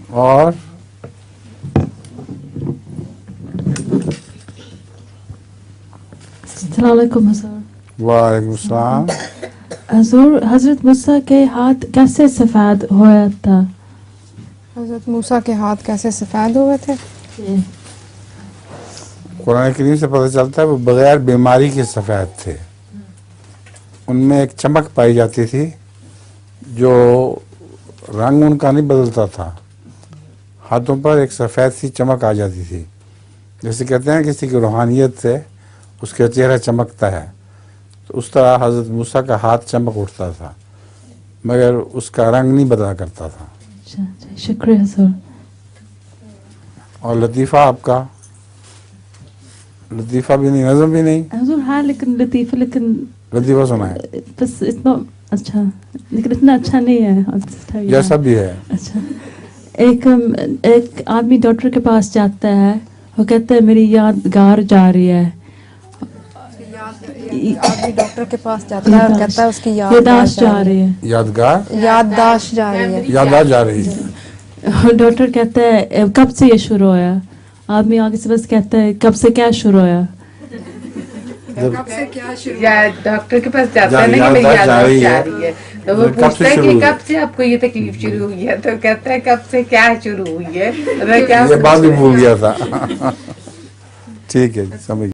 اور السلام علیکم حضور. وعلیکم السلام. حضور حضرت موسیٰ کے ہاتھ کیسے سفید ہوا تھا؟ حضرت موسیٰ کے ہاتھ کیسے سفید ہوئے تھے؟ قرآن کریم سے پتہ چلتا ہے وہ بغیر بیماری کے سفید تھے. ان میں ایک چمک پائی جاتی تھی جو رنگ ان کا نہیں بدلتا تھا، ہاتھوں پر ایک سفید سی چمک آ جاتی تھی. جیسے کہتے ہیں کسی کی روحانیت سے اس کا چہرہ چمکتا ہے، تو اس طرح حضرت موسیٰ کا ہاتھ چمک اٹھتا تھا مگر اس کا رنگ نہیں بدلا کرتا تھا. شکریہ حضور. اور لطیفہ آپ کا؟ لطیفہ بھی نہیں، نظم بھی نہیں. حضور ہاں لیکن لطیفہ، لیکن لطیفہ سنا ہے بس اتنا اچھا، لیکن اتنا اچھا نہیں ہے جیسا بھی ہے. اچھا. ایک آدمی ڈاکٹر کے پاس جاتا ہے، وہ کہتا ہے میری یادگار جا رہی ہے. آدمی ڈاکٹر کے پاس جاتا ہے اور کہتا ہے اس کی یادداشت جا رہی ہے. یادداشت جا رہی ہے. یادداشت جا رہی ہے. ڈاکٹر کہتا ہے کب سے یہ شروع ہوا؟ آدمی آگے سے بس کہتا ہے کب سے کیا شروع ہوا؟ کب سے کیا شروع؟ ڈاکٹر کے پاس جاتا ہے نا کہ میری یادداشت جا رہی ہے، تو وہ پوچھتا ہے کہ کب سے آپ کو یہ تکلیف شروع ہوئی ہے، تو کہتا ہے کب سے کیا شروع ہوئی ہے. یہ بات بھی بھول گیا تھا. ٹھیک ہے، سمجھ